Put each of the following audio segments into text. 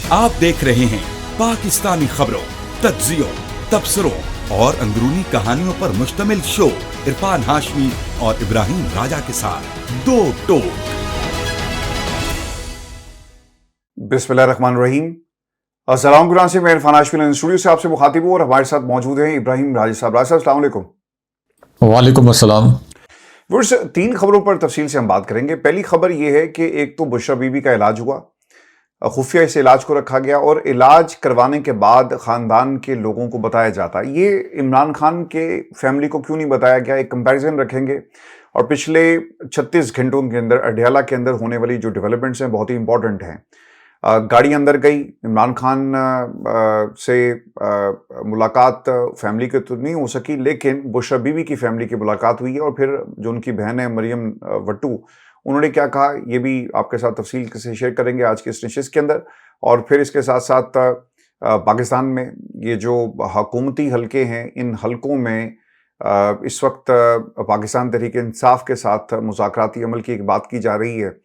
आप देख रहे हैं पाकिस्तानी खबरों, तज्जियों, तबसरों और अंदरूनी कहानियों पर मुश्तमिल शो इरफान हाशमी और इब्राहिम राजा के साथ दो टोक। बिस्मिल्लाहिर्रहमानिर्रहीम। अस्सलाम कुरान से मैं इरफान हाशमी स्टूडियो से आपसे मुखातिब हूँ और हमारे साथ मौजूद हैं इब्राहिम राजा साहब। राजा साहब अस्सलाम वालेकुम। वालेकुम अस्सलाम। वर्ष 3 खबरों पर तफसील से हम बात करेंगे। पहली खबर यह है कि एक तो बुशरा बीबी का इलाज हुआ, खुफिया इस इलाज को रखा गया और इलाज करवाने के बाद खानदान के लोगों को बताया जाता है। ये इमरान खान के फैमिली को क्यों नहीं बताया गया, एक कंपैरिजन रखेंगे और पिछले 36 घंटों के अंदर अडयाला के अंदर होने वाली जो डेवलपमेंट्स हैं बहुत ही इंपॉर्टेंट हैं। गाड़ी अंदर गई, इमरान खान से मुलाकात फैमिली की तो नहीं हो सकी, लेकिन बुशरा बीबी की फैमिली की मुलाकात हुई है और फिर जो उनकी बहन है मरियम वट्टू, उन्होंने क्या कहा ये भी आपके साथ तफसील से शेयर करेंगे आज के इस नशिस्त के अंदर। और फिर इसके साथ साथ पाकिस्तान में ये जो हुकूमती हलके हैं, इन हलकों में इस वक्त पाकिस्तान तहरीक इंसाफ के साथ मुज़ाकराती अमल की एक बात की जा रही है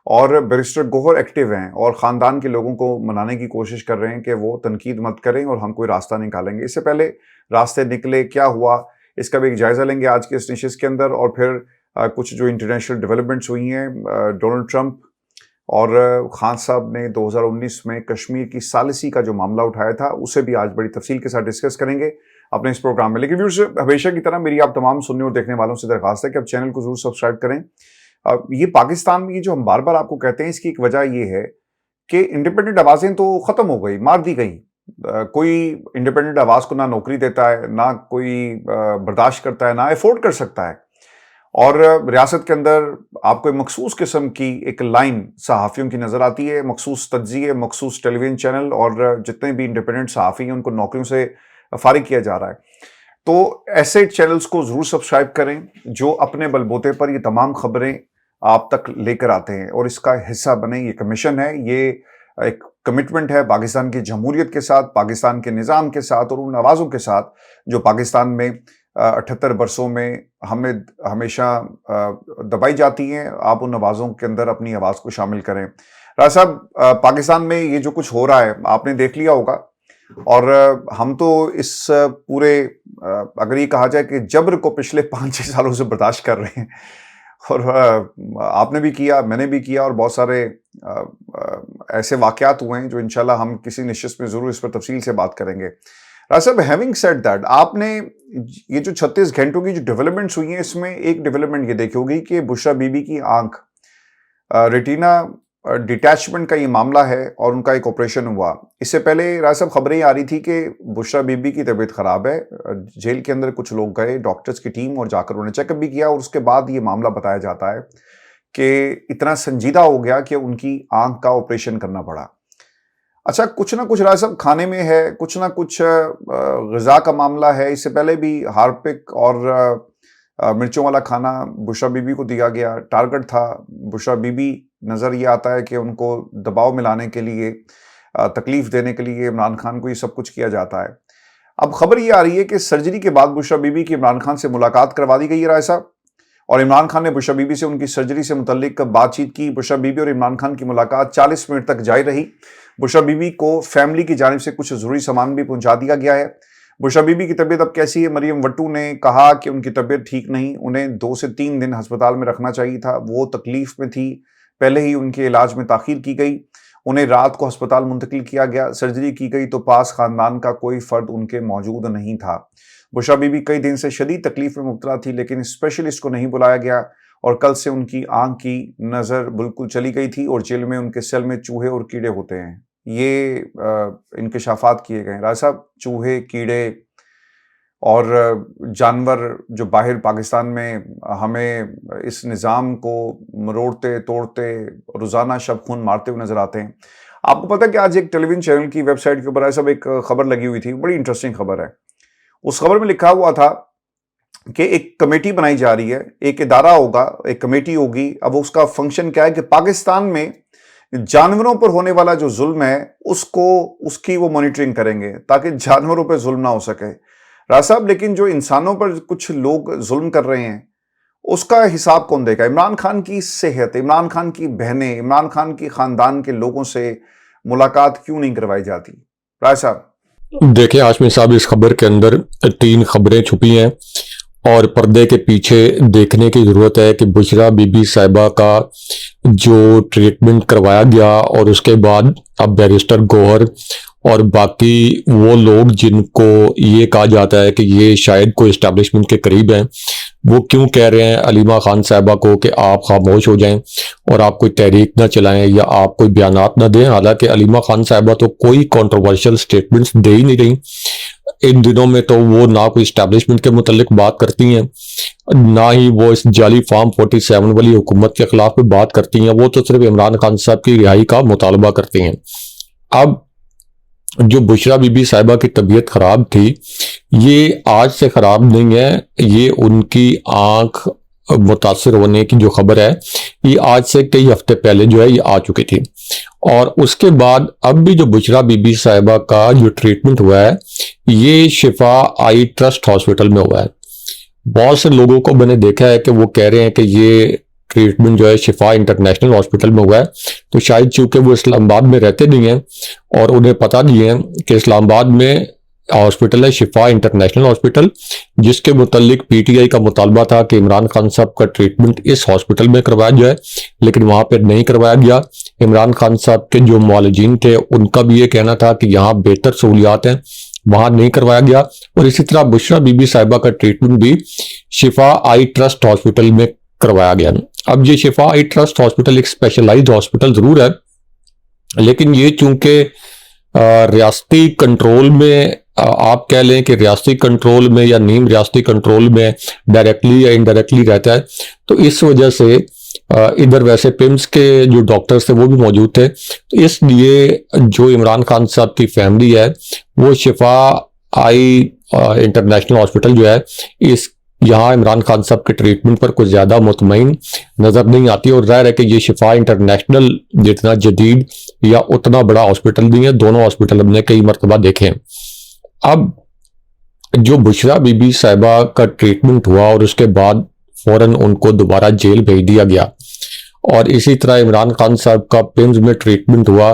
और बैरिस्टर गौहर एक्टिव हैं और ख़ानदान के लोगों को मनाने की कोशिश कर रहे हैं कि वो तनकीद मत करें और हम कोई रास्ता निकालेंगे। इससे पहले रास्ते निकले, क्या हुआ, इसका भी एक जायज़ा लेंगे आज के इस नशिस्त के अंदर। और फिर कुछ जो इंटरनेशनल डेवलपमेंट्स हुई हैं, डोनाल्ड ट्रंप और खान साहब ने 2019 में कश्मीर की सालिसी का जो मामला उठाया था, उसे भी आज बड़ी तफसील के साथ डिस्कस करेंगे अपने इस प्रोग्राम में। लेकिन व्यूअर्स, हमेशा की तरह मेरी आप तमाम सुनने और देखने वालों से दरख्वास्त है कि आप चैनल को जरूर सब्सक्राइब करें। ये पाकिस्तान में जो हम बार बार आपको कहते हैं, इसकी एक वजह ये है कि इंडिपेंडेंट आवाज़ें तो ख़त्म हो गई, मार दी गई। कोई इंडिपेंडेंट आवाज़ को ना नौकरी देता है, ना कोई बर्दाश्त करता है, ना अफोर्ड कर सकता है। और रियासत के अंदर आपको एक मखसूस किस्म की एक लाइन सहाफ़ियों की नज़र आती है, मखसूस तज्ज़िये, मखसूस टेलीविज़न चैनल और जितने भी इंडिपेंडेंट सहाफ़ी हैं उनको नौकरियों से फारिग किया जा रहा है। तो ऐसे चैनल्स को ज़रूर सब्सक्राइब करें जो अपने बलबूते पर ये तमाम खबरें आप तक लेकर आते हैं और इसका हिस्सा बने। ये कमीशन है, ये एक कमिटमेंट है पाकिस्तान की जमहूरियत के साथ, पाकिस्तान के निज़ाम के साथ और उन आवाज़ों के साथ जो पाकिस्तान में 78 बरसों में हमें हमेशा दबाई जाती हैं। आप उन आवाज़ों के अंदर अपनी आवाज़ को शामिल करें। राज साहब, पाकिस्तान में ये जो कुछ हो रहा है आपने देख लिया होगा और हम तो इस पूरे अगर ये कहा जाए कि जबर को पिछले 5-6 सालों से बर्दाश्त कर रहे हैं और आपने भी किया, मैंने भी किया और बहुत सारे ऐसे वाक़यात हुए हैं जो इंशाल्लाह हम किसी नशिस्त में ज़रूर इस पर तफसील से बात करेंगे। राज साहब, हैविंग सेड दैट, आपने ये जो 36 घंटों की जो डेवलपमेंट्स हुई हैं, इसमें एक डेवलपमेंट ये देखी होगी कि बुशरा बीबी की आंख रेटिना डिटैचमेंट का ये मामला है और उनका एक ऑपरेशन हुआ। इससे पहले राज साहब खबरें आ रही थी कि बुशरा बीबी की तबीयत ख़राब है, जेल के अंदर कुछ लोग गए, डॉक्टर्स की टीम, और जाकर उन्होंने चेकअप भी किया और उसके बाद ये मामला बताया जाता है कि इतना संजीदा हो गया कि उनकी आंख का ऑपरेशन करना पड़ा। अच्छा, कुछ ना कुछ राज साहब खाने में है, कुछ ना कुछ ग़िज़ा का मामला है। इससे पहले भी हार्पिक और मिर्चों वाला खाना बुशरा बीबी को दिया गया, टारगेट था बुशरा बीबी। नज़र ये आता है कि उनको दबाव मिलाने के लिए, तकलीफ देने के लिए इमरान खान को ये सब कुछ किया जाता है। अब खबर ये आ रही है कि सर्जरी के बाद बुशरा बीबी की इमरान खान से मुलाकात करवा दी गई है राय साहब, और इमरान खान ने बुशरा बीबी से उनकी सर्जरी से मुतल्लिक बातचीत की। बुशरा बीबी और इमरान खान की मुलाकात 40 मिनट तक जारी रही। बुशरा बीबी को फैमिली की जानिब से कुछ ज़रूरी सामान भी पहुंचा दिया गया है। बुशरा बीबी की तबीयत अब कैसी है? मरियम वट्टू ने कहा कि उनकी तबीयत ठीक नहीं, उन्हें 2 से 3 दिन अस्पताल में रखना चाहिए था, वो तकलीफ में थी, पहले ही उनके इलाज में ताख़ीर की गई, उन्हें रात को अस्पताल मुंतकिल किया गया, सर्जरी की गई तो पास ख़ानदान का कोई फ़र्द उनके मौजूद नहीं था। बुशरा बीबी कई दिन से शदीद तकलीफ में मुब्तला थी, लेकिन स्पेशलिस्ट को नहीं बुलाया गया और कल से उनकी आंख की नज़र बिल्कुल चली गई थी और जेल में उनके सेल में चूहे और कीड़े होते हैं। ये इंकशाफात किए गए राज साहब। चूहे, कीड़े और जानवर जो बाहर पाकिस्तान में हमें इस निज़ाम को मरोड़ते तोड़ते रोज़ाना शब खून मारते हुए नज़र आते हैं। आपको पता है कि आज एक टेलीविज़न चैनल की वेबसाइट के ऊपर सब एक खबर लगी हुई थी, बड़ी इंटरेस्टिंग खबर है। उस खबर में लिखा हुआ था कि एक कमेटी बनाई जा रही है, एक इदारा होगा, एक कमेटी होगी। अब उसका फंक्शन क्या है कि पाकिस्तान में जानवरों पर होने वाला जो जुल्म है उसकी वो मॉनिटरिंग करेंगे ताकि जानवरों पर जुल्म ना हो सके। राज साहब, लेकिन जो इंसानों पर कुछ लोग जुल्म कर रहे हैं उसका हिसाब कौन देगा? इमरान खान की सेहत, इमरान खान की बहनें, इमरान खान की ख़ानदान के लोगों से मुलाकात क्यों नहीं करवाई जाती? राय साहब। देखिए हाशमी साहब, इस खबर के अंदर 3 खबरें छुपी हैं और पर्दे के पीछे देखने की ज़रूरत है कि बुशरा बीबी साहिबा का जो ट्रीटमेंट करवाया गया और उसके बाद अब बैरिस्टर गौहर और बाकी वो लोग जिनको ये कहा जाता है कि ये शायद कोई इस्टेब्लिशमेंट के करीब हैं, वो क्यों कह रहे हैं अलीमा खान साहिबा को कि आप खामोश हो जाएं और आप कोई तहरीक ना चलाएं या आप कोई बयानात ना दें। हालांकि अलीमा खान साहिबा तो कोई कंट्रोवर्शियल स्टेटमेंट्स दे ही नहीं रही इन दिनों में। तो वो ना कोई इस्टेब्लिशमेंट के मुतल्लिक बात करती हैं, ना ही वो इस जाली फार्म 47 वाली हुकूमत के खिलाफ कोई बात करती हैं। वो तो सिर्फ इमरान खान साहब की रिहाई का मुतालबा करती हैं। अब जो बुशरा बीबी साहिबा की तबीयत खराब थी, ये आज से खराब नहीं है, ये उनकी आंख मुतासर होने की जो खबर है ये आज से कई हफ्ते पहले जो है ये आ चुकी थी। और उसके बाद अब भी जो बुशरा बीबी साहिबा का जो ट्रीटमेंट हुआ है ये शिफा आई ट्रस्ट हॉस्पिटल में हुआ है। बहुत से लोगों को मैंने देखा है कि वो कह रहे हैं कि ये ट्रीटमेंट जो है शिफा इंटरनेशनल हॉस्पिटल में हुआ है। तो शायद चूंकि वो इस्लामाबाद में रहते नहीं हैं और उन्हें पता नहीं है कि इस्लामाबाद में हॉस्पिटल है शिफा इंटरनेशनल हॉस्पिटल, जिसके मुतल्लिक पीटीआई का मुतालबा था कि इमरान खान साहब का ट्रीटमेंट इस हॉस्पिटल में करवाया जाए, लेकिन वहां पर नहीं करवाया गया। इमरान खान साहब के जो मुआलिजीन थे उनका भी ये कहना था कि यहाँ बेहतर सहूलियात हैं, वहां नहीं करवाया गया। और इसी तरह बुशरा बीबी साहिबा का ट्रीटमेंट भी शिफा आई ट्रस्ट हॉस्पिटल में करवाया गया। अब ये शिफा आई ट्रस्ट हॉस्पिटल एक स्पेशलाइज्ड हॉस्पिटल जरूर है, लेकिन ये चूंकि रियासती कंट्रोल में, आप कह लें कि रियासती कंट्रोल में या नीम रियासती कंट्रोल में डायरेक्टली या इनडायरेक्टली रहता है, तो इस वजह से इधर वैसे पिम्स के जो डॉक्टर्स थे वो भी मौजूद थे। तो इसलिए जो इमरान खान साहब की फैमिली है वो शिफा आई इंटरनेशनल हॉस्पिटल जो है इस यहाँ इमरान खान साहब के ट्रीटमेंट पर कुछ ज्यादा मुतमईन नजर नहीं आती। और जाहिर है कि ये शिफा इंटरनेशनल जितना जदीद या उतना बड़ा हॉस्पिटल नहीं है, दोनों हॉस्पिटल हमने कई मरतबा देखे हैं। अब जो बुशरा बीबी साहिबा का ट्रीटमेंट हुआ और उसके बाद फौरन उनको दोबारा जेल भेज दिया गया, और इसी तरह इमरान खान साहब का पिम्स में ट्रीटमेंट हुआ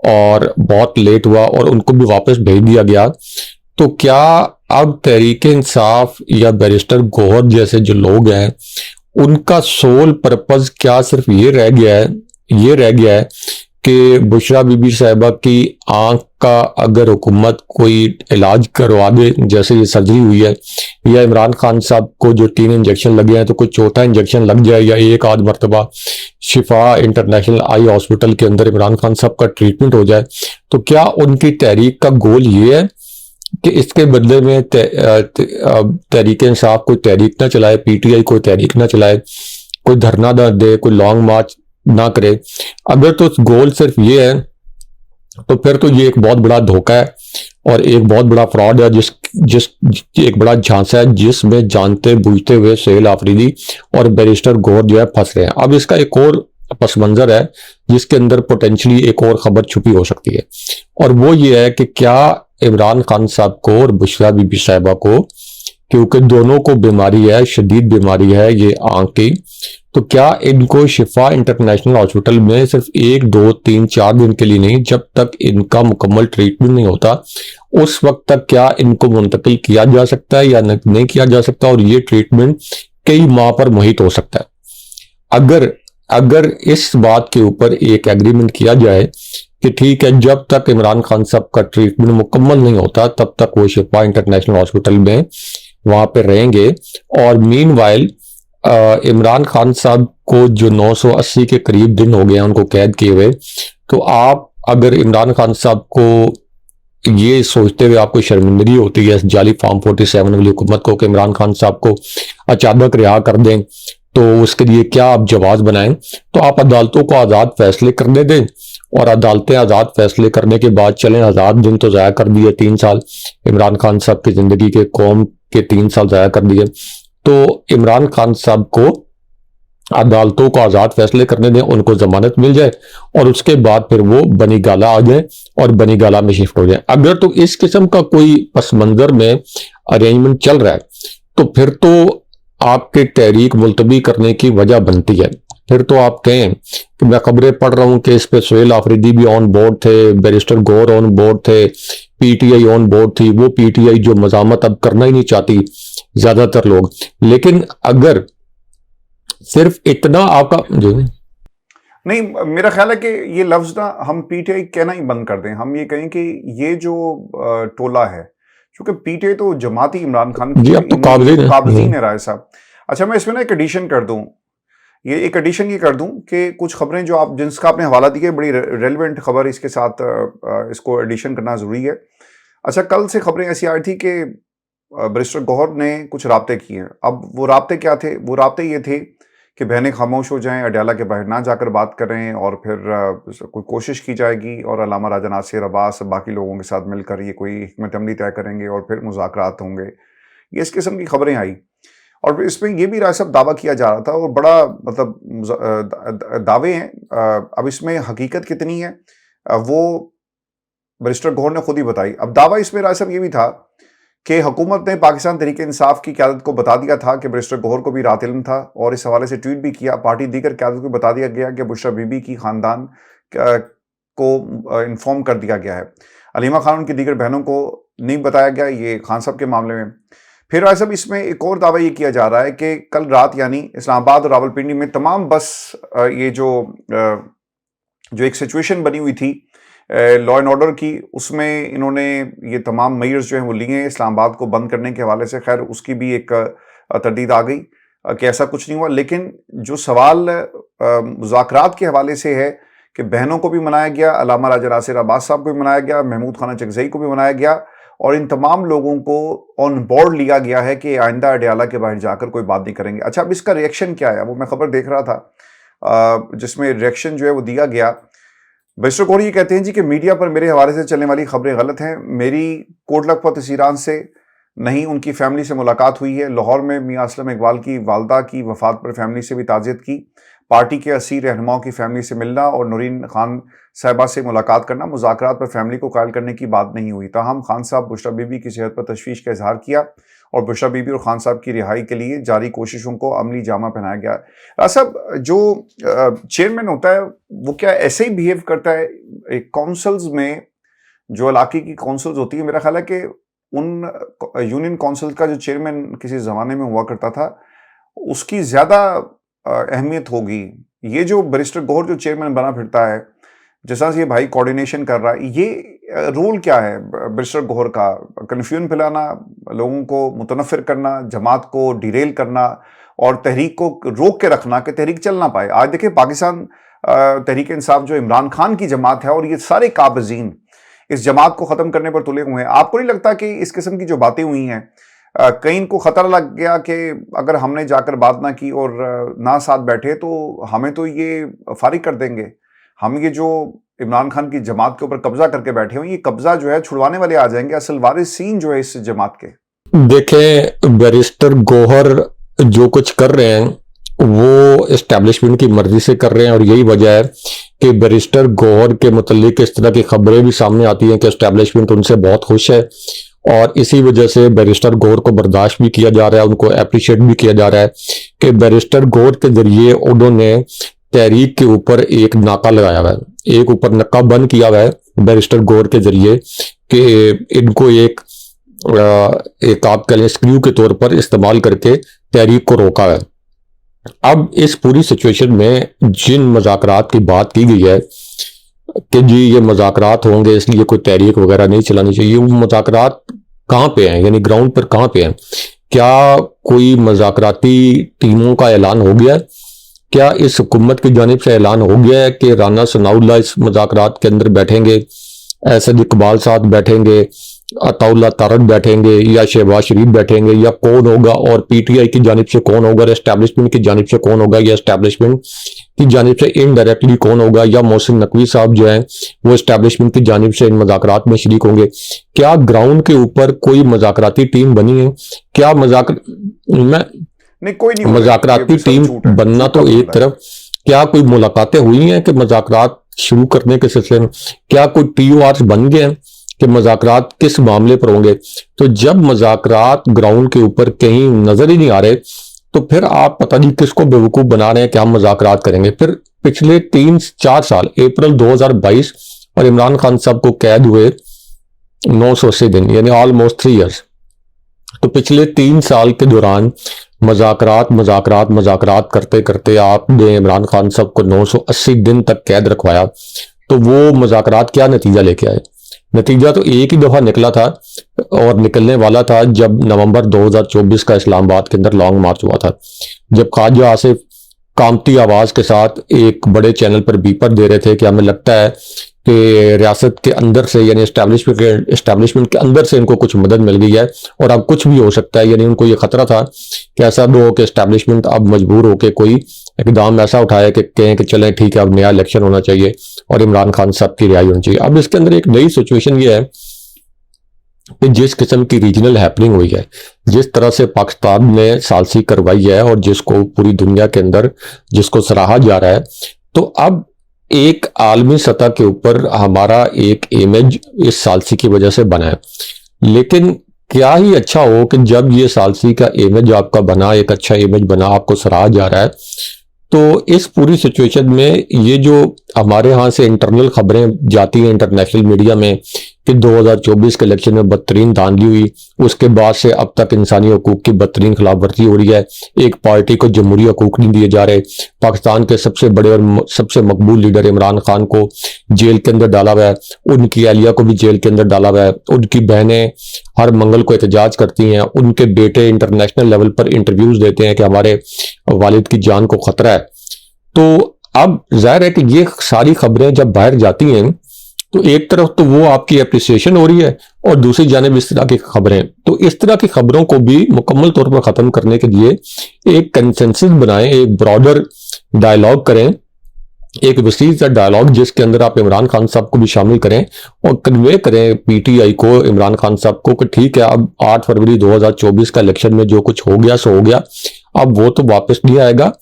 और बहुत लेट हुआ और उनको भी वापस भेज दिया गया। तो क्या अब तहरीक इंसाफ या बैरिस्टर गौहर जैसे जो लोग हैं उनका सोल पर्पस क्या सिर्फ ये रह गया है कि बुशरा बीबी साहिबा की आंख का अगर हुकूमत कोई इलाज करवा दे, जैसे ये सर्जरी हुई है, या इमरान खान साहब को जो 3 इंजेक्शन लगे हैं तो कोई चौथा इंजेक्शन लग जाए, या एक आध मरतबा शिफा इंटरनेशनल आई हॉस्पिटल के अंदर इमरान खान साहब का ट्रीटमेंट हो जाए, तो क्या उनकी तहरीक का गोल ये है कि इसके बदले में तहरीक इंसाफ कोई तहरीक ना चलाए, पीटीआई कोई तहरीक ना चलाए, कोई धरना ना दे, कोई लॉन्ग मार्च ना करे? अगर तो गोल सिर्फ ये है तो फिर तो ये एक बहुत बड़ा धोखा है और एक बहुत बड़ा फ्रॉड है, जिस एक बड़ा झांसा है जिसमें जानते बूझते हुए सोहेल आफरीदी और बैरिस्टर गौहर जो है फंस रहे हैं। अब इसका एक और पस मंजर है जिसके अंदर पोटेंशली एक और खबर छुपी हो सकती है, और वो ये है कि क्या इमरान खान साहब को और बुशरा बीबी साहिबा को, क्योंकि दोनों को बीमारी है, शदीद बीमारी है ये आंख की, तो क्या इनको शिफा इंटरनेशनल हॉस्पिटल में सिर्फ 1, 2, 3, 4 दिन के लिए नहीं, जब तक इनका मुकम्मल ट्रीटमेंट नहीं होता उस वक्त तक क्या इनको मुंतकिल किया जा सकता है या नहीं किया जा सकता? और ये ट्रीटमेंट कई माह पर मुहित हो सकता है। अगर इस बात के ऊपर एक एग्रीमेंट किया जाए कि ठीक है, जब तक इमरान खान साहब का ट्रीटमेंट मुकम्मल नहीं होता तब तक वो शिफा इंटरनेशनल हॉस्पिटल में वहां पे रहेंगे, और मीनवाइल इमरान खान साहब को जो 980 के करीब दिन हो गए उनको कैद किए हुए, तो आप अगर इमरान खान साहब को ये सोचते हुए आपको शर्मिंदगी होती है इस जाली फार्म 47 वाली हुकूमत को कि इमरान खान साहब को अचानक रिहा कर दें, तो उसके लिए क्या आप जवाब बनाएं? तो आप अदालतों को आज़ाद फैसले करने दें, और अदालतें आज़ाद फैसले करने के बाद चलें। आज़ाद दिन तो ज़ाया कर दिए 3 साल इमरान खान साहब की जिंदगी के, कौम के 3 साल ज़ाया कर दिए, तो इमरान खान साहब को अदालतों को आज़ाद फैसले करने दें, उनको जमानत मिल जाए और उसके बाद फिर वो बनी गाला आ जाए और बनी गाला में शिफ्ट हो जाए। अगर तो इस किस्म का कोई पस मंजर में अरेंजमेंट चल रहा है तो फिर तो आपके तहरीक मुलतवी करने की वजह बनती है। फिर तो आप कहें कि मैं खबरें पढ़ रहा हूं कि इस पे सुहेल आफरीदी भी ऑन बोर्ड थे, बैरिस्टर गौहर ऑन बोर्ड थे, पीटीआई ऑन बोर्ड थी, वो पीटीआई जो मजामत अब करना ही नहीं चाहती ज्यादातर लोग। लेकिन अगर सिर्फ इतना आपका जी नहीं, मेरा ख्याल है कि ये लफ्ज ना हम पीटीआई कहना ही बंद कर दें। हम ये कहें कि ये जो टोला है, क्योंकि पीटीआई तो जमाती इमरान खान जी, अब तो काबजीन है राय साहब। अच्छा, मैं इसमें ना एक एडिशन कर दूं, ये एक एडिशन ये कर दूं कि कुछ खबरें जो आप जिसका आपने हवाला दी है, बड़ी रेलिवेंट खबर, इसके साथ इसको एडिशन करना जरूरी है। अच्छा, कल से खबरें ऐसी आई थी कि बैरिस्टर गौहर ने कुछ राब्ते किए हैं। अब वो राब्ते क्या थे? वो राब्ते ये थे कि बहनें खामोश हो जाएं, अडयाला के बाहर ना जाकर बात करें, और फिर कोई कोशिश की जाएगी और अल्लामा राजा नासिर अब्बास बाकी लोगों के साथ मिलकर ये कोई हिकमत अमली तय करेंगे और फिर मुज़ाकरात होंगे। ये इस किस्म की खबरें आई, और इसमें ये भी राय साहब दावा किया जा रहा था, और बड़ा मतलब दावे हैं। अब इसमें हकीकत कितनी है वो बैरिस्टर गौहर ने खुद ही बताई। अब दावा इसमें राय साहब ये भी था कि हुकूमत ने पाकिस्तान तहरीक इंसाफ की क़यादत को बता दिया था कि बैरिस्टर गौहर को भी रात इल्म था, और इस हवाले से ट्वीट भी किया। पार्टी दीगर क़यादत को बता दिया गया कि बुशरा बीबी की ख़ानदान को इन्फॉर्म कर दिया गया है। अलीमा खान उनकी दीगर बहनों को नहीं बताया गया, ये खान साहब के मामले में। फिर राय साहब इसमें एक और दावा ये किया जा रहा है कि कल रात यानी इस्लामाबाद और रावलपिंडी में तमाम बस ये जो एक सिचुएशन बनी हुई थी लॉ एंड ऑर्डर की, उसमें इन्होंने ये तमाम मेयर्स जो हैं वो लिए हैं इस्लामाबाद को बंद करने के हवाले से। खैर उसकी भी एक तरदीद आ गई कि ऐसा कुछ नहीं हुआ, लेकिन जो सवाल मुज़ाकरात के हवाले से है कि बहनों को भी मनाया गया, अल्लामा राजा नासिर अब्बास साहब को भी मनाया गया, महमूद खाना चकजई को भी मनाया गया, और इन तमाम लोगों को ऑन बोर्ड लिया गया है कि आइंदा अडयाला के बाहर जाकर कोई बात नहीं करेंगे। अच्छा, अब इसका रिएक्शन क्या है? वो मैं खबर देख रहा था जिसमें रिएक्शन जो है वो दिया गया। बैरिस्टर गौहर ये कहते हैं जी कि मीडिया पर मेरे हवाले से चलने वाली खबरें गलत हैं। मेरी कोट लखपत तहसीरान से नहीं, उनकी फैमिली से मुलाकात हुई है। लाहौर में मियां असलम इकबाल की वालदा की वफात पर फैमिली से भी ताज़ियत की। पार्टी के 80 रहनुमाओं की फैमिली से मिलना और नूरीन खान साहिबा से मुलाकात करना, मुज़ाकरात पर फैमिली को कायल करने की बात नहीं हुई। ताहम खान साहब बुशरा बीबी की सेहत पर तशवीश का इजहार किया और बुशरा बीबी और खान साहब की रिहाई के लिए जारी कोशिशों को अमली जामा पहनाया गया। साहब, जो चेयरमैन होता है वो क्या ऐसे ही बिहेव करता है? एक काउंसिल्स में जो इलाके की काउंसिल्स होती है, मेरा ख्याल है कि उन यूनियन काउंसिल का जो चेयरमैन किसी ज़माने में हुआ करता था उसकी ज़्यादा अहमियत होगी। ये जो बैरिस्टर गौहर जो चेयरमैन बना फिरता है, जैसा ये भाई कोऑर्डिनेशन कर रहा है, ये रोल क्या है बैरिस्टर गौहर का? कन्फ्यूजन फैलाना, लोगों को मुतनफिर करना, जमात को डिरेल करना और तहरीक को रोक के रखना कि तहरीक चल ना पाए। आज देखिए पाकिस्तान तहरीक इंसाफ जो इमरान खान की जमात है, और ये सारे काबिजीन इस जमात को ख़त्म करने पर तुले हुए हैं। आपको नहीं लगता कि इस किस्म की जो बातें हुई हैं कहीं इनको खतरा लग गया कि अगर हमने जाकर बात ना की और ना साथ बैठे तो हमें तो ये फारिग कर देंगे, हम ये जो इमरान खान की जमात के ऊपर कब्जा करके बैठे हुए, ये कब्जा जो है छुड़वाने वाले आ जाएंगे, असल वारिसीन जो है इस जमात के। देखें, बैरिस्टर गौहर जो कुछ कर रहे हैं वो एस्टेब्लिशमेंट की मर्जी से कर रहे हैं, और यही वजह है कि बैरिस्टर गौहर के मुतल्लिक इस तरह की खबरें भी सामने आती हैं कि एस्टेब्लिशमेंट उनसे बहुत खुश है, और इसी वजह से बैरिस्टर गौहर को बर्दाश्त भी किया जा रहा है, उनको अप्रिशिएट भी किया जा रहा है कि बैरिस्टर गौहर के जरिए उन्होंने तहरीक के ऊपर एक नाका लगाया हुआ है, एक ऊपर नक्का बंद किया हुआ है बैरिस्टर गौहर के जरिए कि इनको एक आप कह लें स्क्रू के तौर पर इस्तेमाल करके तहरीक को रोका है। अब इस पूरी सिचुएशन में जिन मुज़ाकरात की बात की गई है कि जी ये मुज़ाकरात होंगे इसलिए कोई तहरीक वगैरह नहीं चलानी चाहिए, वो मुज़ाकरात कहाँ पे हैं, यानी ग्राउंड पर कहाँ पे हैं? क्या कोई मुज़ाकराती टीमों का ऐलान हो गया? क्या इस हुकूमत की जानिब से ऐलान हो गया है कि राना सनाउल्लाह इस मुज़ाकरात के अंदर बैठेंगे, असद इकबाल साथ बैठेंगे, अताउल्लाह तारक बैठेंगे, या शहबाज शरीफ बैठेंगे, या कौन होगा? और पीटीआई की जानिब से कौन होगा? एस्टैब्लिशमेंट की जानिब से कौन होगा? या एस्टैब्लिशमेंट की जानिब से इनडायरेक्टली कौन होगा? या मोहसिन नकवी साहब जो हैं वो एस्टैब्लिशमेंट की जानिब से इन मुज़ाकरात में शरीक होंगे? क्या ग्राउंड के ऊपर कोई मुज़ाकराती टीम बनी है? क्या कोई नहीं, मुज़ाकराती टीम बनना तो एक तरफ, क्या कोई मुलाकातें हुई हैं कि मुज़ाकरात शुरू करने के सिलसिले में? क्या कोई TORs बन गए हैं कि मुज़ाकरात किस मामले पर होंगे? तो जब मुज़ाकरात ग्राउंड के ऊपर कहीं नजर ही नहीं आ रहे तो फिर आप पता नहीं किसको बेवकूफ़ बना रहे हैं कि हम मुज़ाकरात करेंगे। फिर पिछले 3-4 साल, अप्रैल 2022 और इमरान खान साहब को कैद हुए 980 दिन, यानी ऑलमोस्ट 3 ईयर्स। तो पिछले 3 साल के दौरान मुज़ाकरात मुज़ाकरात मुज़ाकरात करते करते आपने इमरान खान साहब को 980 दिन तक कैद रखवाया। तो वो मुज़ाकरात क्या नतीजा लेके आए? नतीजा तो एक ही दफ़ा निकला था और निकलने वाला था जब नवंबर 2024 का इस्लामाबाद के अंदर लॉन्ग मार्च हुआ था, जब ख्वाजा आसिफ कामती आवाज़ के साथ एक बड़े चैनल पर बीपर दे रहे थे कि हमें लगता है कि रियासत के अंदर से, यानी एस्टैब्लिशमेंट के अंदर से इनको कुछ मदद मिल गई है और अब कुछ भी हो सकता है। यानी उनको ये खतरा था कि ऐसा भी हो कि एस्टैब्लिशमेंट अब मजबूर होकर कोई इकदाम ऐसा उठाए कि कहें कि चलें ठीक है, अब नया इलेक्शन होना चाहिए और इमरान खान साहब की रिहाई होनी चाहिए। अब इसके अंदर एक नई सिचुएशन ये है कि जिस किस्म की रीजनल हैपनिंग हुई है, जिस तरह से पाकिस्तान ने सालसी करवाई है और जिसको पूरी दुनिया के अंदर जिसको सराहा जा रहा है, तो अब एक आलमी सतह के ऊपर हमारा एक इमेज इस सालसी की वजह से बना है। लेकिन क्या ही अच्छा हो कि जब ये सालसी का इमेज आपका बना, एक अच्छा इमेज बना, आपको सराहा जा रहा है, तो इस पूरी सिचुएशन में ये जो हमारे यहाँ से इंटरनल खबरें जाती हैं इंटरनेशनल मीडिया में कि 2024 के इलेक्शन में बदतरीन धांधली हुई, उसके बाद से अब तक इंसानी हकूक की बदतरीन खिलाफवर्जी हो रही है, एक पार्टी को जमहूरी हकूक नहीं दिए जा रहे, पाकिस्तान के सबसे बड़े और सबसे मकबूल लीडर इमरान खान को जेल के अंदर डाला हुआ है, उनकी अहलिया को भी जेल के अंदर डाला हुआ है, उनकी बहनें हर मंगल को एहतजाज करती हैं, उनके बेटे इंटरनेशनल लेवल पर इंटरव्यूज देते हैं कि हमारे वालिद की जान को खतरा है। तो अब जाहिर है कि ये सारी खबरें जब बाहर जाती हैं तो एक तरफ तो वो आपकी एप्रिसिएशन हो रही है और दूसरी जानिब इस तरह की खबरें, तो इस तरह की खबरों को भी मुकम्मल तौर पर खत्म करने के लिए एक कंसेंसस बनाएं, एक ब्रॉडर डायलॉग करें, एक वसीह सा डायलॉग जिसके अंदर आप इमरान खान साहब को भी शामिल करें और कन्वे करें पीटीआई को, इमरान खान साहब को, कि ठीक है अब 8 फरवरी 2024 का इलेक्शन में जो कुछ हो गया सो हो गया, अब वो तो वापस नहीं आएगा,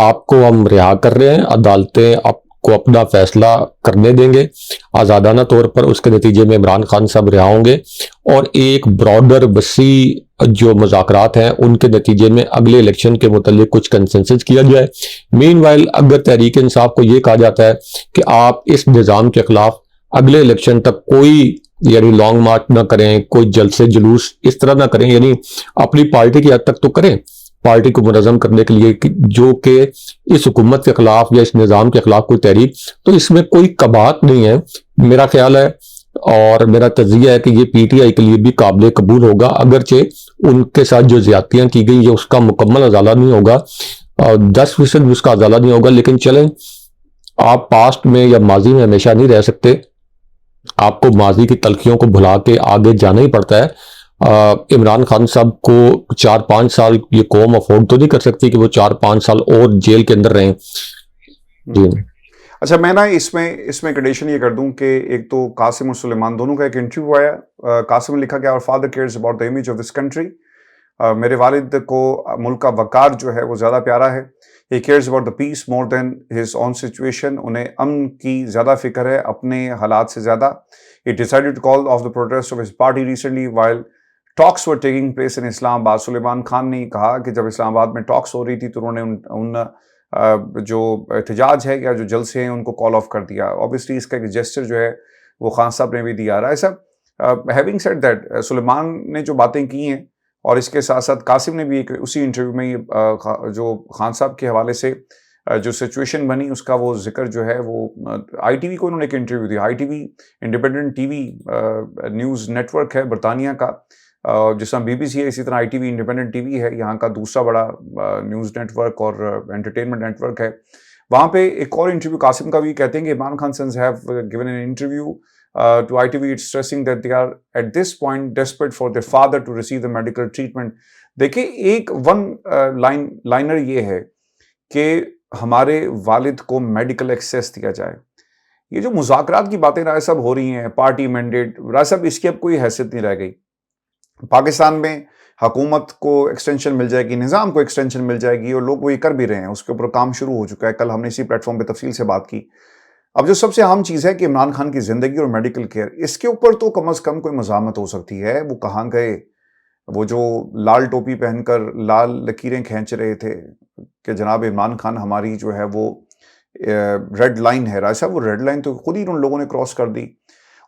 आपको हम रिहा कर रहे हैं, अदालतें आपको अपना फैसला करने देंगे आज़ादाना तौर पर, उसके नतीजे में इमरान खान साहब रिहा होंगे और एक ब्रॉडर वसी जो मुज़ाकरात हैं उनके नतीजे में अगले इलेक्शन के मुतालिक कुछ कंसेंसस किया जाए। मीनवाइल अगर तहरीक इंसाफ को ये कहा जाता है कि आप इस निज़ाम के खिलाफ अगले इलेक्शन तक कोई यानी लॉन्ग मार्च ना करें, कोई जलसे जुलूस इस तरह ना करें, यानी अपनी पार्टी की हद तक तो करें, पार्टी को मुनज़्ज़म करने के लिए जो कि इस हुकूमत के खिलाफ या इस निज़ाम के खिलाफ कोई तहरीक, तो इसमें कोई कबात नहीं है मेरा ख्याल है और मेरा तज़किया है कि ये पीटीआई के लिए भी काबिल कबूल होगा, अगरचे उनके साथ जो ज़्यादतियाँ की गई ये उसका मुकम्मल अजाला नहीं होगा, 10% भी उसका अजाला नहीं होगा। लेकिन चलें, आप पास्ट में या माजी में हमेशा नहीं रह सकते, आपको माजी की तलखियों को भुला के आगे जाना ही पड़ता है। इमरान खान साहब को 4-5 साल ये कौम अफोर्ड तो नहीं कर सकती कि वो 4-5 साल और जेल के अंदर रहें। जी अच्छा, मैं ना इसमें कंडीशन ये कर दूं कि एक तो कासिम और सुलेमान दोनों का एक इंटरव्यू आया, कासिम ने लिखा कि our father cares about the image of this country, मेरे वालिद को मुल्क का वकार जो है वो ज़्यादा प्यारा है, he cares about the peace more than his own situation, उन्हें अमन की ज़्यादा फिक्र है अपने हालात से ज़्यादा। He decided to call off the protest of his party recently while talks were taking place in Islamabad. Suleman Khan ने कहा कि जब इस्लामाबाद में टॉक्स हो रही थी तो उन्होंने उन जो एहतजाज है या जो जलसे हैं उनको कॉल ऑफ कर दिया। ऑब्वियसली इसका एक जेस्चर जो है वो खान साहब ने भी दिया रहा है। सब हैविंग सेड दैट, सुलेमान ने जो बातें की हैं और इसके साथ साथ कासिम ने भी एक उसी इंटरव्यू में जो खान साहब के हवाले से जो सिचुएशन बनी उसका वो जिक्र जो है वो ITV को उन्होंने एक इंटरव्यू दिया। ITV independent TV news network है बरतानिया का, जिस तरह BBC है इसी तरह ITV इंडिपेंडेंट टीवी है, यहाँ का दूसरा बड़ा न्यूज़ नेटवर्क और एंटरटेनमेंट नेटवर्क है। वहाँ पे एक और इंटरव्यू कासिम का भी कहते हैं कि Imran Khan sons have given an interview to ITV stressing that they are at this point desperate for their father to receive the medical treatment। देखिए, एक लाइनर ये है कि हमारे वालिद को मेडिकल एक्सेस दिया जाए। ये जो मुज़ाकरात की बातें राय साहब हो रही हैं, पार्टी मैंडेट, राय साहब इसकी अब कोई हैसियत नहीं रह गई। पाकिस्तान में हुकूमत को एक्सटेंशन मिल जाएगी, निज़ाम को एक्सटेंशन मिल जाएगी और लोग वो ये कर भी रहे हैं, उसके ऊपर काम शुरू हो चुका है। कल हमने इसी प्लेटफॉर्म पे तफसील से बात की। अब जो सबसे अहम चीज़ है कि इमरान खान की ज़िंदगी और मेडिकल केयर, इसके ऊपर तो कम अज़ कम कोई मज़ामत हो सकती है। वो कहाँ गए, वो जो लाल टोपी पहनकर लाल लकीरें खींच रहे थे कि जनाब इमरान खान हमारी जो है वो रेड लाइन है, राय साहब वो रेड लाइन तो खुद ही उन लोगों ने क्रॉस कर दी।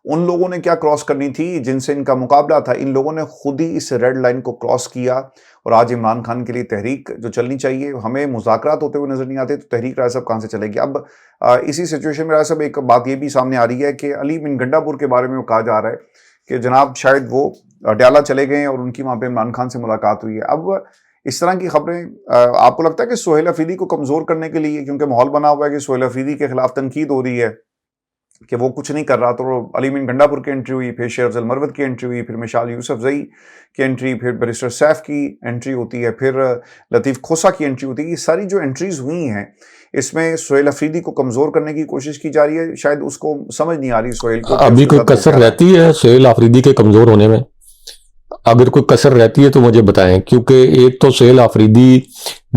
उन लोगों ने क्या क्रॉस करनी थी जिनसे इनका मुकाबला था, इन लोगों ने खुद ही इस रेड लाइन को क्रॉस किया। और आज इमरान खान के लिए तहरीक जो चलनी चाहिए, हमें मुज़ाकरात होते हुए नजर नहीं आते, तो तहरीक राय साहब कहाँ से चलेगी। अब इसी सिचुएशन में राय साहब एक बात ये भी सामने आ रही है कि अली बिन गंडापुर के बारे में वो कहा जा रहा है कि जनाब शायद वो अडयाला चले गए और उनकी वहाँ पे इमरान खान से मुलाकात हुई है। अब इस तरह की खबरें आपको लगता है कि सोहेल अफरीदी को कमजोर करने के लिए, क्योंकि माहौल बना हुआ है कि सोहेल अफरीदी के खिलाफ तनकीद हो रही है कि वो कुछ नहीं कर रहा, तो अली बिन गंडापुर की एंट्री हुई, फिर शेर अफजल मरवत की एंट्री हुई, फिर मिशाल यूसुफजई की एंट्री, फिर बैरिस्टर सैफ की एंट्री होती है, फिर लतीफ़ खोसा की एंट्री होती है। ये सारी जो एंट्रीज हुई हैं इसमें सोहेल अफरीदी को कमजोर करने की कोशिश की जा रही है। शायद उसको समझ नहीं आ रही सोहेल को अभी कोई कसर रहती है सोहेल अफरीदी के कमजोर होने में? अगर कोई कसर रहती है तो मुझे बताएं, क्योंकि एक तो सोहेल अफरीदी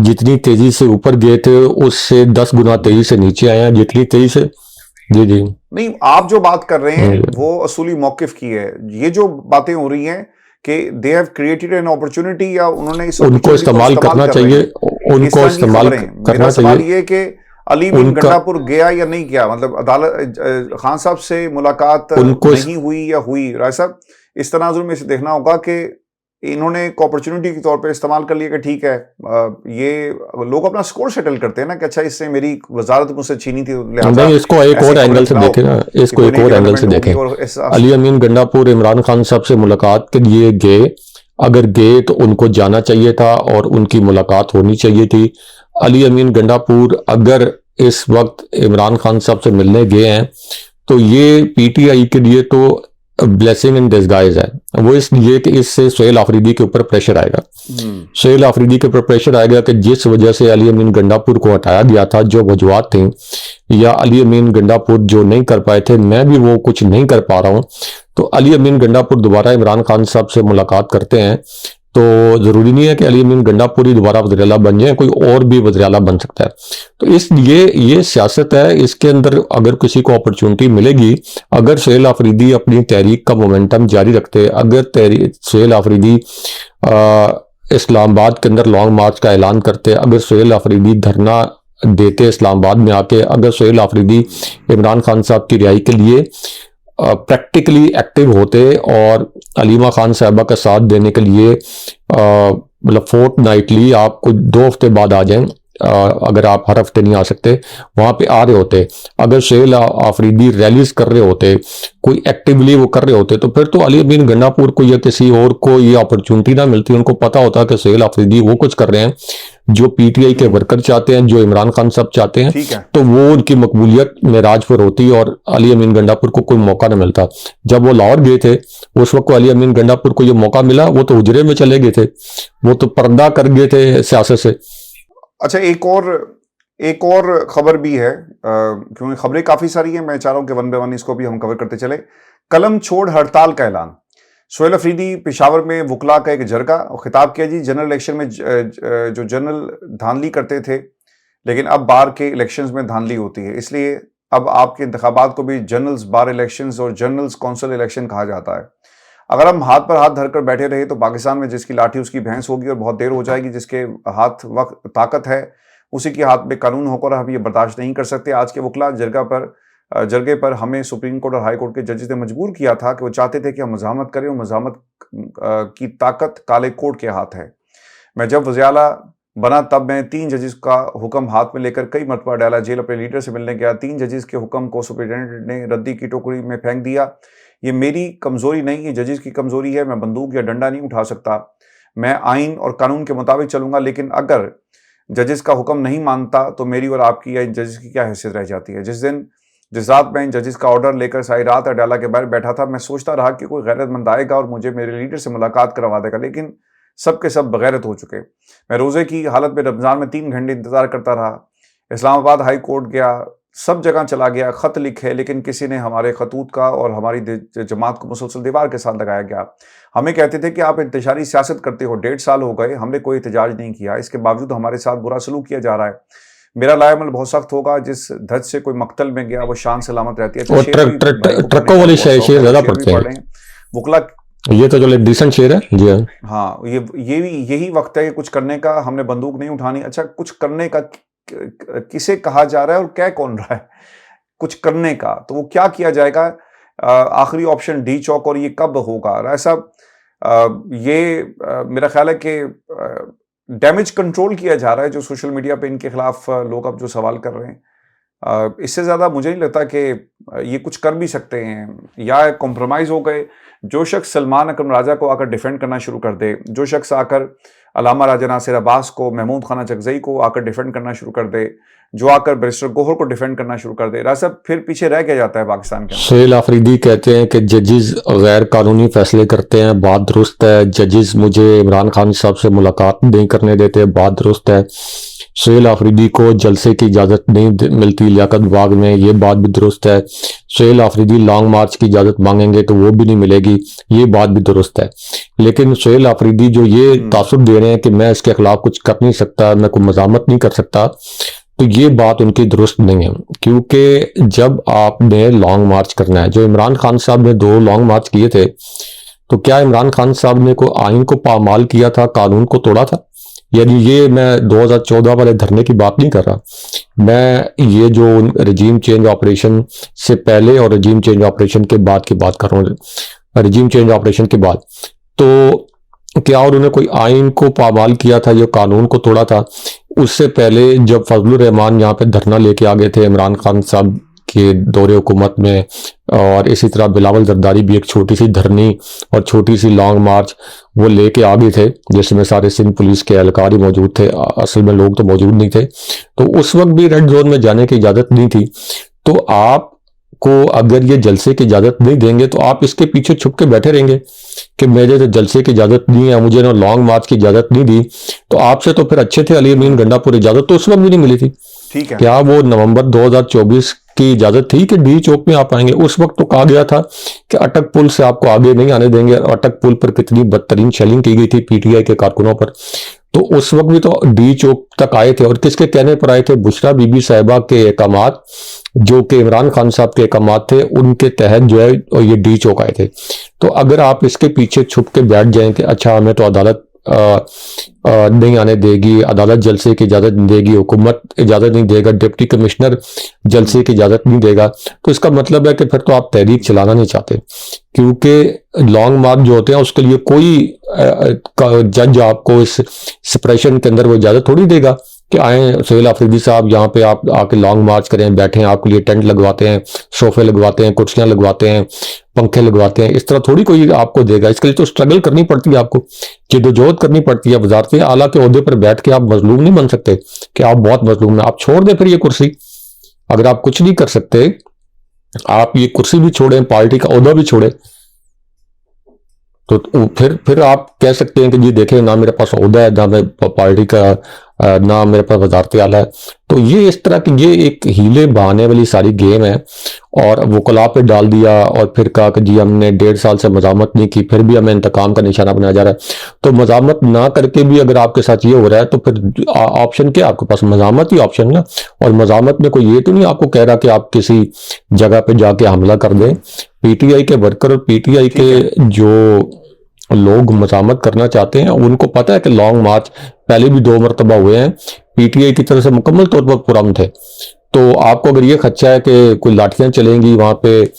जितनी तेजी से ऊपर गए थे उससे 10 गुना तेजी से नीचे आए हैं, जितनी तेजी से। जी जी नहीं, आप जो बात कर रहे हैं वो असूली मौकिफ की है। ये जो बातें हो रही हैं कि they have created an opportunity, या उन्होंने इस उनको इस्तेमाल करना चाहिए, उनको इस्तेमाल करना चाहिए। ये कि अली बिन गंडापुर गया या नहीं गया, मतलब अदालत खान साहब से मुलाकात नहीं हुई या हुई, राय साहब इस तनाजुर में से देखना होगा कि इन्होंने एक अपॉर्चुनिटी के तौर पे इस्तेमाल कर लिया कि ठीक है, ये लोग अपना स्कोर सेटल करते हैं ना कि अच्छा इससे मेरी वजारत मुझसे छीनी थी, नहीं इसको एक और एंगल से देखें ना, इसको एक और एंगल से देखें। अली अमीन गंडापुर इमरान खान साहब से मुलाकात के लिए गए, अगर गए तो उनको जाना चाहिए था और उनकी मुलाकात होनी चाहिए थी। अली अमीन गंडापुर अगर इस वक्त इमरान खान साहब से मिलने गए हैं तो ये पीटीआई के लिए तो ब्लेसिंग इन डिस्गाइज है, वो इसलिए कि इससे सोहेल अफरीदी के ऊपर प्रेशर आएगा। सोहेल अफरीदी के ऊपर प्रेशर आएगा कि जिस वजह से अली अमीन गंडापुर को हटाया गया था, जो वजूहात थी या अली अमीन गंडापुर जो नहीं कर पाए थे, मैं भी वो कुछ नहीं कर पा रहा हूं, तो अली अमीन गंडापुर दोबारा इमरान खान साहब से मुलाकात करते हैं तो जरूरी नहीं है कि अली अमीन गंडापुर ही दोबारा वज़ीर-ए-आला बन जाए, कोई और भी वज़ीर-ए-आला बन सकता है। तो इसलिए ये सियासत है, इसके अंदर अगर किसी को अपॉर्चुनिटी मिलेगी, अगर सोहेल अफरीदी अपनी तहरीक का मोमेंटम जारी रखते, अगर सोहेल अफरीदी इस्लामाबाद के अंदर लॉन्ग मार्च का ऐलान करते, अगर सोहेल अफरीदी धरना देते इस्लामाबाद में आके, अगर सोहेल अफरीदी इमरान खान साहब की रिहाई के लिए प्रैक्टिकली एक्टिव होते और अलीमा खान साहबा का साथ देने के लिए मतलब फोर्टनाइटली आपको 2 हफ्ते बाद आ जाएं, अगर आप हर हफ्ते नहीं आ सकते, वहां पे आ रहे होते, अगर सोहेल अफरीदी रैलीज कर रहे होते, कोई एक्टिवली वो कर रहे होते, तो फिर तो अली बिन गंडापुर को या किसी और को ये अपॉर्चुनिटी ना मिलती। उनको पता होता कि सोहेल अफरीदी वो कुछ कर रहे हैं जो पीटीआई के वर्कर चाहते हैं, जो इमरान खान साहब चाहते हैं, तो वो उनकी मकबूलियत मेराज पर होती और अली अमीन गंडापुर को कोई मौका ना मिलता। जब वो लाहौर गए थे उस वक्त को अली अमीन गंडापुर को ये मौका मिला, वो तो हुजरे में चले गए थे, वो तो पर्दा कर गए थे सियासत से। अच्छा, एक और खबर भी है, क्योंकि खबरें काफी सारी हैं, मैं चाह रहा हूं कि वन बाय वन इसको भी हम कवर करते चले। कलम छोड़ हड़ताल का ऐलान, सोहेल अफरीदी पेशावर में वकला का एक जरगा और खिताब किया जी, जनरल इलेक्शन में जो जनरल धांधली करते थे, लेकिन अब बार के इलेक्शंस में धांधली होती है, इसलिए अब आपके इंतखाबात को भी जनरल्स बार इलेक्शंस और जनरल्स कौंसिल इलेक्शन कहा जाता है। अगर हम हाथ पर हाथ धरकर बैठे रहे तो पाकिस्तान में जिसकी लाठी उसकी भैंस होगी और बहुत देर हो जाएगी। जिसके हाथ वक्त ताकत है उसी के हाथ में कानून होकर हम ये बर्दाश्त नहीं कर सकते। आज के वकला जरगे पर हमें सुप्रीम कोर्ट और हाई कोर्ट के जजेस ने मजबूर किया था कि वो चाहते थे कि हम मज़ाहमत करें, और मज़ाहमत की ताकत काले कोर्ट के हाथ है। मैं जब वज़ीर-ए-आला बना तब मैं 3 जजेस का हुक्म हाथ में लेकर कई मरतबा अडयाला जेल अपने लीडर से मिलने गया। 3 जजेस के हुक्म को सुप्रिटेंडेंट ने रद्दी की टोकरी में फेंक दिया। ये मेरी कमजोरी नहीं, ये जजेस की कमजोरी है। मैं बंदूक या डंडा नहीं उठा सकता, मैं आइन और कानून के मुताबिक चलूंगा, लेकिन अगर जजेस का हुक्म नहीं मानता तो मेरी और आपकी या इन जजेस की क्या हैसियत रह जाती है। जिस रात मैं इन जजेस का ऑर्डर लेकर सारी रात अडयाला के बाहर बैठा था, मैं सोचता रहा कि कोई गैरतमंद आएगा और मुझे मेरे लीडर से मुलाकात करवा देगा, लेकिन सब के सब बगैरत हो चुके। मैं रोजे की हालत में रमजान में 3 घंटे इंतजार करता रहा, इस्लामाबाद हाई कोर्ट गया, सब जगह चला गया, खत लिखे, लेकिन किसी ने हमारे खतूत का और हमारी जमात को मुसलसल दीवार के साथ लगाया गया। हमें कहते थे कि आप इंतशारी सियासत करते हो, 1.5 साल हो गए, हमने कोई एहतजाज नहीं किया, इसके बावजूद हमारे साथ बुरा सलूक किया जा रहा है। मेरा लायमल बहुत सख्त होगा, जिस धज से कोई मकतल में गया वो शान सलामत रहती है। ट्रकों वाली शेर ज्यादा पड़ते हैं। वकला ये तो चलो एक डिसेंट शेर है जी। हाँ, यही वक्त है कि कुछ करने का। हमने बंदूक नहीं उठानी। अच्छा, कुछ करने का किसे कहा जा रहा है और कह कौन रहा है? कुछ करने का, तो वो क्या किया जाएगा? आखिरी ऑप्शन डी चौक, और ये कब होगा? ऐसा मेरा ख्याल है कि डैमेज कंट्रोल किया जा रहा है जो सोशल मीडिया पे इनके खिलाफ लोग अब जो सवाल कर रहे हैं। इससे ज़्यादा मुझे नहीं लगता कि ये कुछ कर भी सकते हैं, या कॉम्प्रोमाइज़ हो गए। जो शख्स सलमान अकरम राजा को आकर डिफेंड करना शुरू कर दे, जो शख्स आकर अलामा राजा नासिर अब्बास को, महमूद खाना चकजई को आकर डिफेंड करना शुरू कर दे, जो आकर बैरिस्टर गोहर को डिफेंड करना शुरू कर दे, राजा फिर पीछे रह के जाता है पाकिस्तान के अंदर। सुहेल आफरीदी कहते हैं कि जजेस गैर कानूनी फैसले करते हैं, बात दुरुस्त है। जजेस मुझे इमरान खान साहब से मुलाकात नहीं करने देते, बात दुरुस्त है। सुहेल आफरीदी को जलसे की इजाज़त नहीं मिलती लियाकत बाग में, ये बात भी दुरुस्त है। सुहेल आफरीदी लॉन्ग मार्च की इजाज़त मांगेंगे तो वो भी नहीं मिलेगी, ये बात भी दुरुस्त है। लेकिन सुहेल आफरीदी जो ये तासुर दे रहे हैं कि मैं इसके खिलाफ कुछ कर नहीं सकता, मैं कोई मज़ामत नहीं कर सकता, तो ये बात उनकी दुरुस्त नहीं है। क्योंकि जब आपने लॉन्ग मार्च करना है, जो इमरान खान साहब ने 2 लॉन्ग मार्च किए थे, तो क्या इमरान खान साहब ने को आइन को पामाल किया था, कानून को तोड़ा था? यानी ये मैं 2014 वाले धरने की बात नहीं कर रहा, मैं ये जो रजीम चेंज ऑपरेशन से पहले और रजीम चेंज ऑपरेशन के बाद की बात कर रहा हूँ। रजीम चेंज ऑपरेशन के बाद तो क्या उन्होंने कोई आइन को पामाल किया था, जो कानून को तोड़ा था? उससे पहले जब फजलुर रहमान यहाँ पे धरना लेके आ गए थे इमरान खान साहब के दौरे हुकूमत में, और इसी तरह बिलावल जरदारी भी एक छोटी सी धरनी और छोटी सी लॉन्ग मार्च वो लेके आ गए थे, जिसमें सारे सिंध पुलिस के एहलकार ही मौजूद थे, असल में लोग तो मौजूद नहीं थे। तो उस वक्त भी रेड जोन में जाने की इजाज़त नहीं थी। तो आपको अगर ये जलसे की इजाज़त नहीं देंगे तो आप इसके पीछे छुप के बैठे रहेंगे कि मुझे तो जलसे की इजाज़त नहीं है, मुझे ना लॉन्ग मार्च की इजाज़त नहीं दी। तो आपसे तो फिर अच्छे थे अली अमीन गंडापुर, इजाज़त तो उस वक्त भी नहीं मिली थी। ठीक है, क्या वो नवंबर 2024 की इजाजत थी कि डी चौक में आप आएंगे? उस वक्त तो कहा गया था कि अटक पुल से आपको आगे नहीं आने देंगे, और अटक पुल पर कितनी बदतरीन शेलिंग की गई थी पीटीआई के कारकुनों पर। तो उस वक्त भी तो डी चौक तक आए थे, और किसके कहने पर आए थे? बुशरा बीबी साहिबा के अहकामात, जो कि इमरान खान साहब के अहकामात थे, उनके तहत जो है ये डी चौक आए थे। तो अगर आप इसके पीछे छुप के बैठ जाएं कि अच्छा हमें तो अदालत नहीं आने देगी, अदालत जलसे की इजाज़त नहीं देगी, हुकूमत इजाज़त नहीं देगा, डिप्टी कमिश्नर जलसे की इजाज़त नहीं देगा, तो इसका मतलब है कि फिर तो आप तहरीक चलाना नहीं चाहते। क्योंकि लॉन्ग मार्च जो होते हैं उसके लिए कोई जज आपको इस सप्रेशन के अंदर वो इजाज़त थोड़ी देगा कि आए सुहेल आफरीदी साहब यहाँ पे आप आके लॉन्ग मार्च करें, बैठें, आपके लिए टेंट लगवाते हैं, सोफे लगवाते हैं, कुर्सियां लगवाते हैं, पंखे लगवाते हैं। इस तरह थोड़ी कोई आपको देगा। इसके लिए तो स्ट्रगल करनी पड़ती है, आपको जिद्दोजहद करनी पड़ती है। वजारत आला के ओहदे पर बैठ के आप मजलूम नहीं बन सकते कि आप बहुत मजलूम हैं, आप छोड़ दें फिर ये कुर्सी। अगर आप कुछ नहीं कर सकते, आप ये कुर्सी भी छोड़ें, पार्टी का ओहदा भी छोड़ें, तो फिर आप कह सकते हैं कि जी देखें, ना मेरे पास ओहदा है, ना मैं पार्टी का, ना मेरे पास वजारत आला है। तो ये इस तरह की ये एक हीले बहाने वाली सारी गेम है, और वकला पे डाल दिया, और फिर कहा कि जी हमने 1.5 साल से मजामत नहीं की, फिर भी हमें इंतकाम का निशाना बनाया जा रहा है। तो मजामत ना करके भी अगर आपके साथ ये हो रहा है, तो फिर ऑप्शन क्या आपके पास? मजामत ही ऑप्शन ना। और मजामत में कोई ये तो नहीं आपको कह रहा कि आप किसी जगह पे जाके हमला कर दें। पीटीआई के वर्कर और पीटीआई के जो लोग मजामत करना चाहते हैं, उनको पता है कि लॉन्ग मार्च पहले भी 2 मरतबा हुए हैं, पीटीआई की तरफ से मुकम्मल तौर पर पुरअमन थे। तो आपको अगर ये खदशा है कि कोई लाठियां चलेंगी वहां पे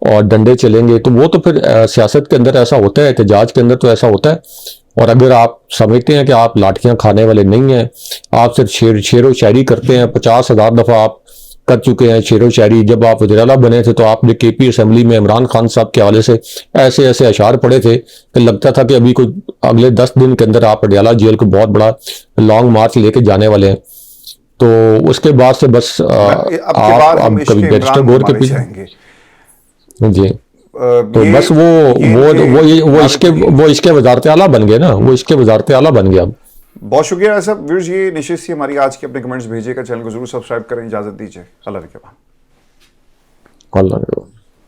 और डंडे चलेंगे, तो वो तो फिर सियासत के अंदर ऐसा होता है, एहतजाज के अंदर तो ऐसा होता है। और अगर आप समझते हैं कि आप लाठियां खाने वाले नहीं हैं, आप सिर्फ शेरो शायरी करते हैं, 50,000 दफा आप कर चुके हैं शेरो शायरी। जब आप वज़ीर-ए-आला बने थे तो आपने केपी असेंबली में इमरान खान साहब के हवाले से ऐसे ऐसे अशार पढ़े थे कि लगता था कि अभी कोई अगले 10 दिन के अंदर आप पटियाला जेल को बहुत बड़ा लॉन्ग मार्च लेके जाने वाले हैं। तो उसके बाद से बस आप कभी बैरिस्टर गोहर के पीछे जी, तो बस वो इसके वज़ारत आला बन गए ना, वो इसके वज़ारत आला बन गया। अब बहुत शुक्रिया सब व्यूअर्स, ये निश्चित सी हमारी आज के अपने कमेंट्स भेजिएगा, चैनल को जरूर सब्सक्राइब करें। इजाजत दीजिए, अल्लाह के बाद। अल्लाह